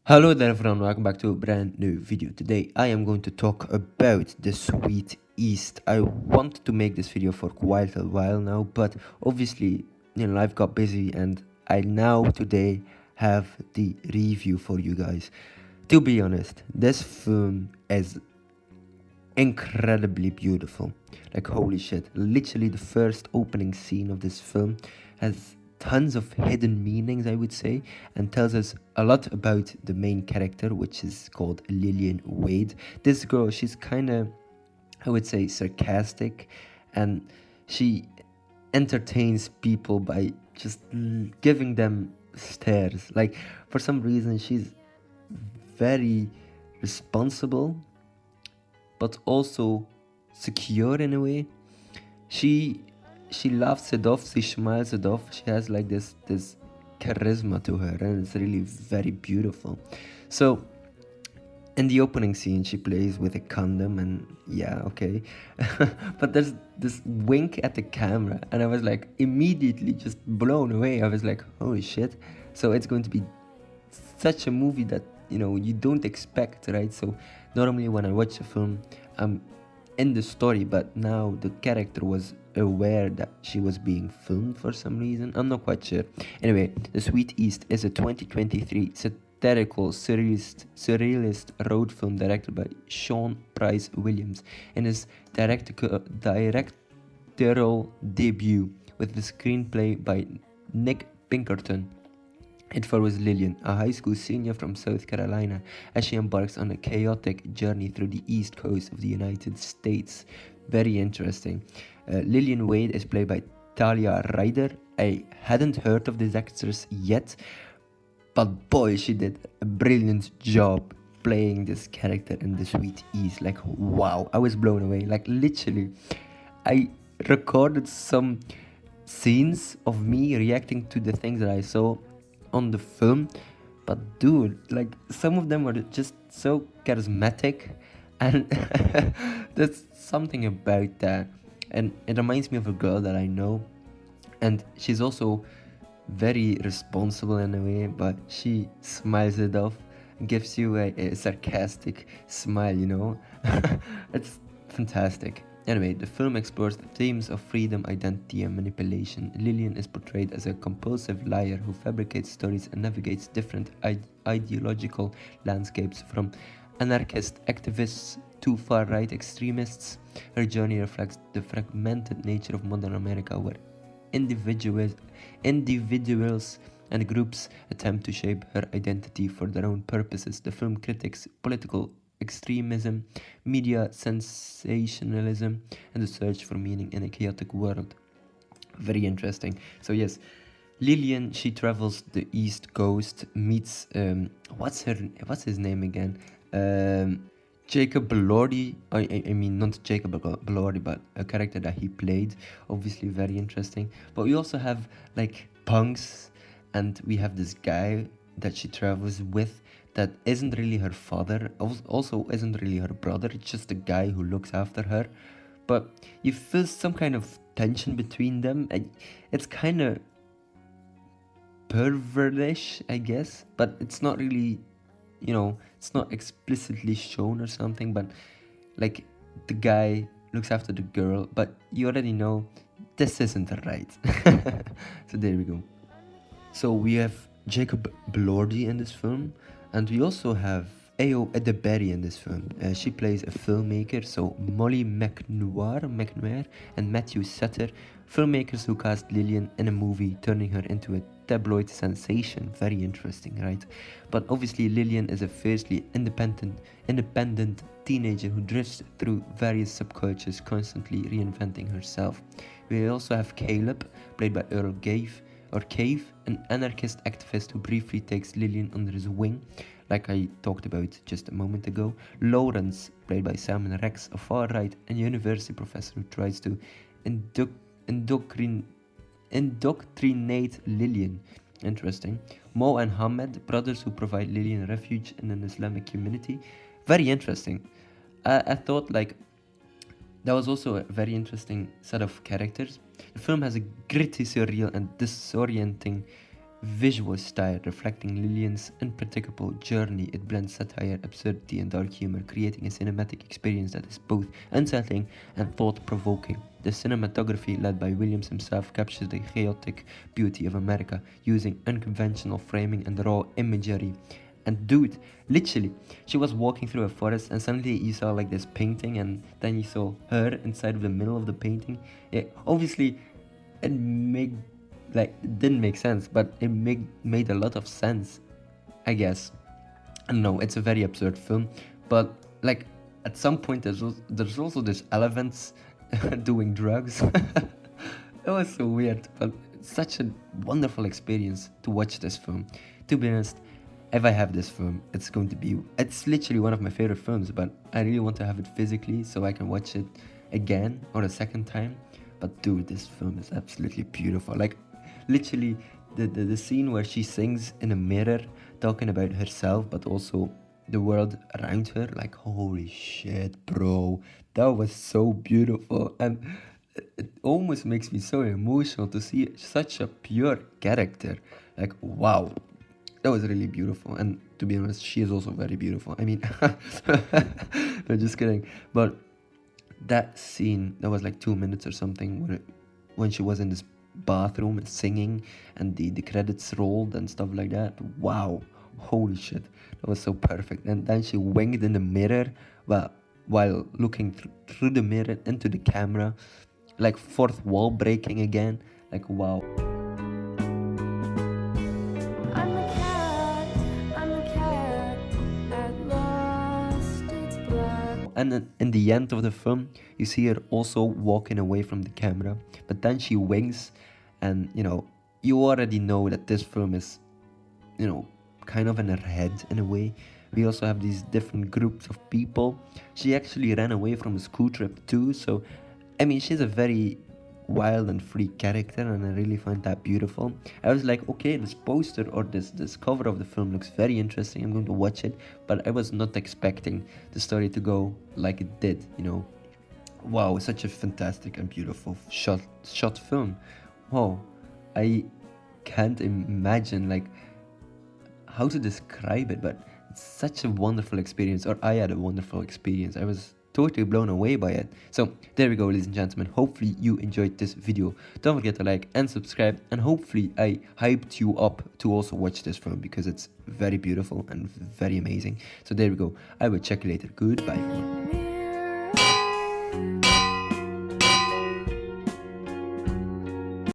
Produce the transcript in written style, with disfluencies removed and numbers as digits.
Hello there everyone, welcome back to a brand new video. Today I am going to talk about the Sweet East. I wanted to make this video for quite a while now, but obviously life got busy and I now today have the review for you guys. To be honest, this film is incredibly beautiful. Like holy shit. Literally the first opening scene of this film has tons of hidden meanings, I would say, and tells us a lot about the main character, which is called Lillian Wade. This girl, she's kind of, I would say, sarcastic, and she entertains people by just giving them stares. Like for some reason she's very responsible but also secure in a way. She she laughs it off, she smiles it off. She has like this charisma to her, and it's really very beautiful. So in the opening scene, she plays with a condom, and yeah, okay. But there's this wink at the camera, and I was like immediately just blown away. I was like, holy shit! So it's going to be such a movie that you don't expect, right? So normally when I watch a film, I'm in the story, but now the character was aware that she was being filmed for some reason. I'm not quite sure. Anyway, The Sweet East is a 2023 satirical surrealist road film directed by Sean Price Williams in his directorial debut, with the screenplay by Nick Pinkerton. It follows Lillian, a high school senior from South Carolina, as she embarks on a chaotic journey through the east coast of the United States. Very interesting. Lillian Wade is played by Talia Ryder. I hadn't heard of this actress yet, but boy, she did a brilliant job playing this character in The Sweet East. Like, wow, I was blown away. Like, literally, I recorded some scenes of me reacting to the things that I saw on the film, but dude, like some of them were just so charismatic, and there's something about that, and it reminds me of a girl that I know, and she's also very responsible in a way, but she smiles it off, gives you a sarcastic smile. It's fantastic. Anyway, the film explores the themes of freedom, identity, and manipulation. Lillian is portrayed as a compulsive liar who fabricates stories and navigates different ideological landscapes, from anarchist activists to far-right extremists. Her journey reflects the fragmented nature of modern America, where individuals, individuals and groups attempt to shape her identity for their own purposes. The film critiques political extremism, media sensationalism, and the search for meaning in a chaotic world. Very interesting. So yes, Lillian, she travels the East Coast, meets what's his name again? Jacob Elordi. I mean, not Jacob Elordi, but a character that he played. Obviously, very interesting. But we also have like punks, and we have this guy that she travels with that isn't really her father, also isn't really her brother. It's just a guy who looks after her. But you feel some kind of tension between them, and it's kind of pervertish, I guess, but it's not really, it's not explicitly shown or something, but like the guy looks after the girl, but you already know this isn't right. So there we go. So we have Jacob Elordi in this film, and we also have Ayo Edebiri in this film. She plays a filmmaker, so Molly McNair and Matthew Sutter, filmmakers who cast Lillian in a movie, turning her into a tabloid sensation. Very interesting, right? But obviously Lillian is a fiercely independent teenager who drifts through various subcultures, constantly reinventing herself. We also have Caleb, played by Earl Cave, an anarchist activist who briefly takes Lillian under his wing, like I talked about just a moment ago. Lawrence, played by Simon Rex, a far-right and university professor who tries to indoctrinate Lillian. Interesting. Mo and Hamed, brothers who provide Lillian refuge in an Islamic community. Very interesting. I thought like that was also a very interesting set of characters. The film has a gritty, surreal, and disorienting visual style reflecting Lillian's unpredictable journey. It blends satire, absurdity, and dark humor, creating a cinematic experience that is both unsettling and thought-provoking. The cinematography, led by Williams himself, captures the chaotic beauty of America using unconventional framing and raw imagery. And dude, literally, she was walking through a forest and suddenly you saw like this painting and then you saw her inside of the middle of the painting. Obviously, it didn't make sense, but it made a lot of sense, I guess. I don't know, it's a very absurd film, but like at some point there's also this elephants doing drugs. It was so weird, but such a wonderful experience to watch this film. To be honest, if I have this film, it's literally one of my favorite films, but I really want to have it physically so I can watch it again or a second time. But dude, this film is absolutely beautiful. Like, literally, the scene where she sings in a mirror, talking about herself, but also the world around her. Like, holy shit, bro, that was so beautiful, and it almost makes me so emotional to see such a pure character. Like, wow, that was really beautiful. And to be honest, she is also very beautiful. I mean, no, just kidding. But that scene, that was like 2 minutes or something, when she was in this bathroom singing and the credits rolled and stuff like that. Wow, holy shit, that was so perfect. And then she winked in the mirror while looking through the mirror into the camera, like fourth wall breaking again. Like, wow. And then in the end of the film, you see her also walking away from the camera, but then she winks, and you already know that this film is, kind of in her head in a way. We also have these different groups of people. She actually ran away from a school trip too, so I mean, she's a very wild and free character, and I really find that beautiful. I was like, okay, this poster or this cover of the film looks very interesting, I'm going to watch it, but I was not expecting the story to go like it did. Wow, such a fantastic and beautiful shot film. Wow, I can't imagine like how to describe it, but it's such a wonderful experience, or I had a wonderful experience. I was totally blown away by it. So there we go, ladies and gentlemen. Hopefully you enjoyed this video. Don't forget to like and subscribe, and hopefully I hyped you up to also watch this film, because it's very beautiful and very amazing. So there we go, I will check you later. Goodbye everyone.